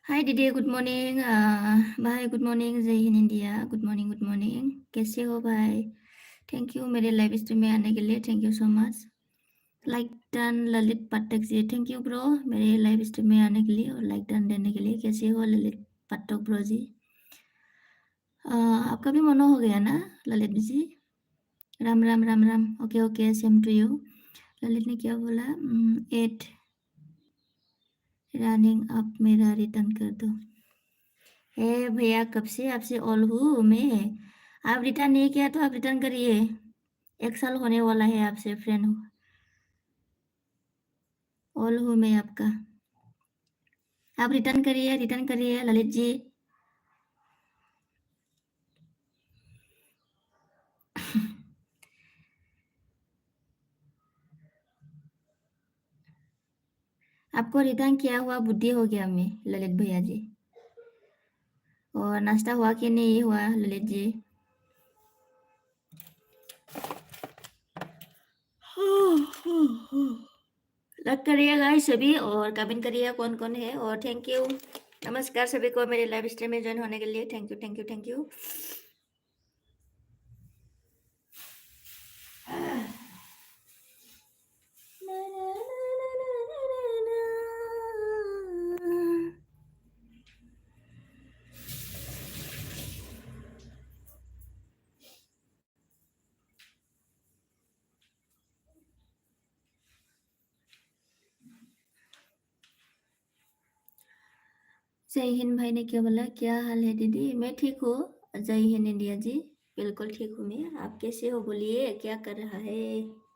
हाय दीदी, good morning. भाई good morning, Jai Hind India. Good morning, good morning. कैसे हो भाई? थैंक यू मेरे लाइव स्ट्रीम में आने के लिए, thank you so much. Like done Lalit Pathak ji, thank you bro मेरे लाइव स्ट्रीम में आने के लिए और लाइक डन देने के लिए। कैसे हो ललित पाठक ब्रो जी? आपका भी मनो हो गया ना Lalit ji? Ram Ram Ram Ram. Okay okay, same to you. Lalit ने क्या बोला? एट रनिंग अप मेरा रिटर्न कर दो। हे भैया, कब से आपसे ऑल हूँ मैं। आप रिटर्न नहीं किया तो आप रिटर्न करिए। 1 साल होने वाला है आपसे फ्रेंड हूँ, ऑल हूँ मैं आपका। आप रिटर्न करिए ललित जी। आपको रिटर्न किया हुआ बुद्धि हो गया मैं ललित भैया जी। और नाश्ता हुआ कि नहीं हुआ ललित जी? लग करिएगा सभी और कमेंट करिए कौन कौन है। और थैंक यू, नमस्कार सभी को मेरे लाइव स्ट्रीम में ज्वाइन होने के लिए। Thank you thank you thank you. जय हिंद भाई ने क्या बोला? क्या हाल है दीदी? मैं ठीक हूँ। जय हिंद इंडिया जी, बिल्कुल ठीक हूँ मैं। आप कैसे हो बोलिए, क्या कर रहा है?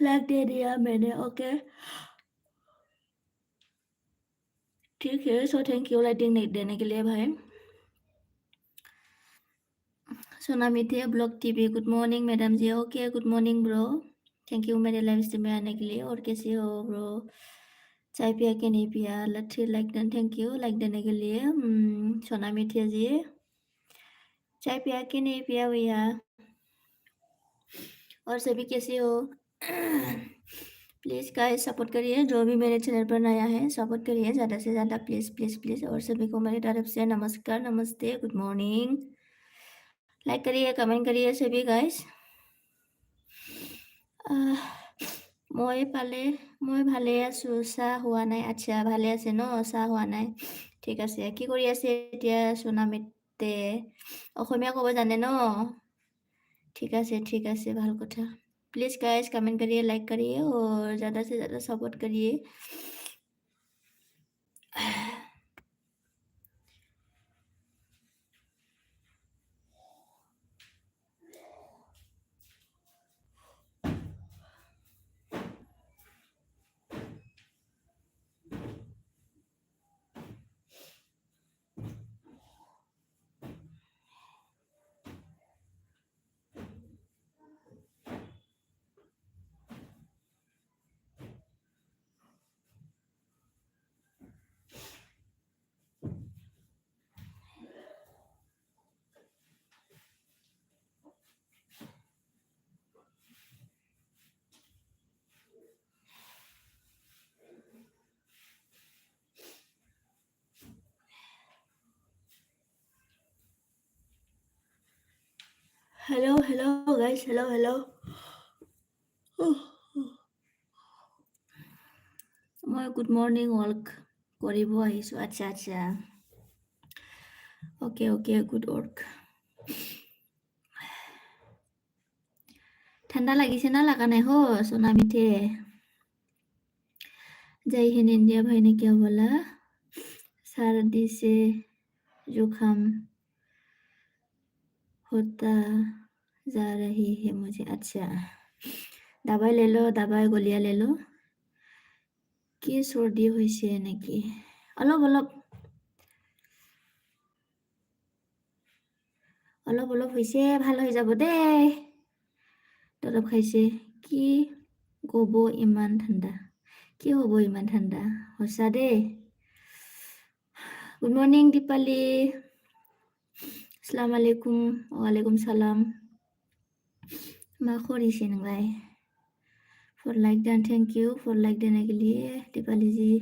लाइक दे दिया मैंने, ओके ठीक है। सो थैंक यू लाइटिंग देने के लिए भाई। Sona Mithe blog TV, good morning madam ji. Okay good morning bro, thank you मेरे लाइव स्ट्रीम में आने के लिए। और कैसे हो ब्रो? चाय पिया कि नहीं पिया? लट्ठी like done, thank you like देने के लिए। सोना मिठे जी, चाय पिया कि नहीं पिया भैया? और सभी कैसे हो? प्लीज़ गाइस सपोर्ट करिए, जो भी मेरे चैनल पर नया है सपोर्ट करिए ज़्यादा से ज़्यादा, प्लीज़ प्लीज़ प्लीज़। और सभी को मेरी तरफ से नमस्कार, नमस्ते, गुड मॉर्निंग। लाइक करिए, कमेंट करिए सभी गाइस। মই ভালে আছো। চাহ হোৱা নাই? আচ্ছা, ভালে আছে ন? চাহ হোৱা নাই, ঠিক আছে। কি কৰি আছে এতিয়া সোনামিতে? অসমীয়া ক'ব জানে ন? ठीक है, ভাল কথা। प्लीज़ गाइस कमेंट करिए, लाइक करिए और ज़्यादा से ज़्यादा सपोर्ट करिए। hello guys, hello. মই গুড মৰ্ণিং ৱৰ্ক কৰিব আহিছোঁ। আচ্ছা অ'কে গুড ৱৰ্ক। ঠাণ্ডা লাগিছে না লাগা নাই हो सोना मीठे? जय हिंद इंडिया भाई ने क्या बोला? सर्दी से जुकाम होता जा रही है मुझे। अच्छा दवाई ले लो, दवाई गोलियां ले लो। কি সর্দি হয়েছে নাকি? অলপ হৈছে, ভাল হৈ যাব দেই। দৰৱ খাইছে। কি ক'ব ইমান ঠাণ্ডা? কি হ'ব ইমান ঠাণ্ডা? সঁচা দেই। Good morning Dipali. আসসালামু आलैकुम। वालेकुम सालाम। मा खरिसे नोंलाय? For like done, thank you for like देने के लिए Dipali ji.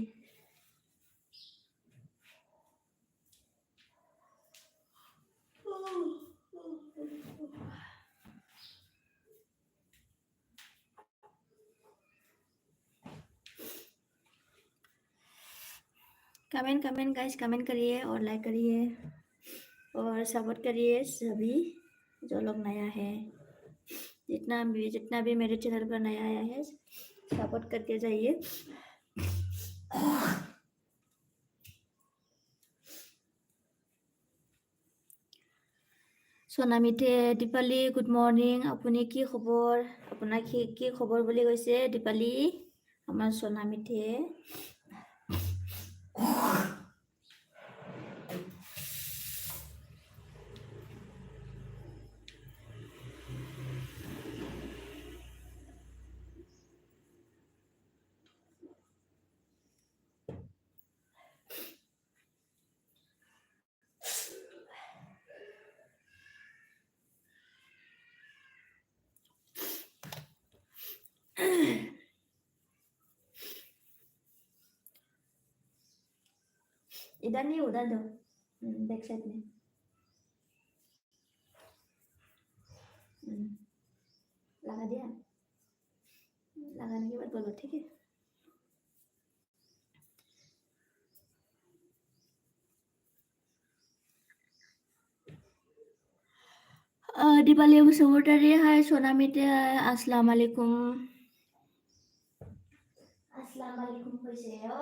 Comment guys, comment करिए और लाइक करिए और सपोर्ट करिए सभी जो लोग नया है। जितना भी मेरे चैनल पर नया आया है सपोर्ट करके जाइए। सोना मीठे दीपाली गुड मर्निंग। আপুনি কি খবৰ? আপোনাৰ কি খবৰ বুলি কৈছে দীপালি আমাৰ সোনা মিঠে। इधर नहीं उधर दो, बैक साइड में। लगा दिया? लगाने के बाद बोलो ठीक है। दीपाली बसुमतारी हाय, सोना मिठे हाय, अस्सलाम वालेकुम। अस्सलाम वालेकुम कैसे हो?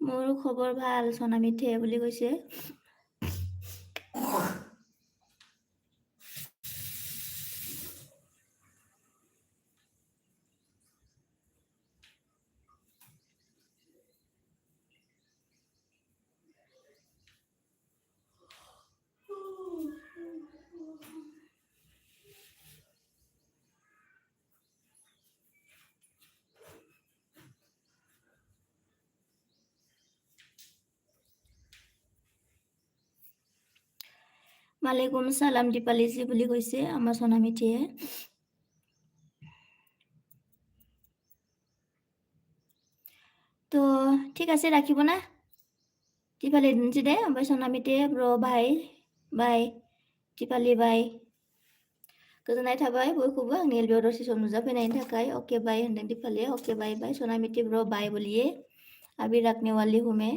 মোৰ খবৰ ভাল, সোনা মিঠে বুলি কৈছে। वालेकुम सालाम दीपाली जी বুলি কৈছে আমাৰ সোনা মিঠিয়ে। তো ঠিক আছে রাখিব না दीपाली दिनसै दे ओमफ्राय सोना मिठे ब्र बाय दीपाली बाय। गोजोननाय थाबाय बयखौबो आंनि एलबियाव दसे सम नुजाफैनायनि थाखाय। ओके बाय होनदों दीपालिया। ओके बाय सोना मिठे ब्र बाय बोलिए। अभी रखने वाली हूँ मैं।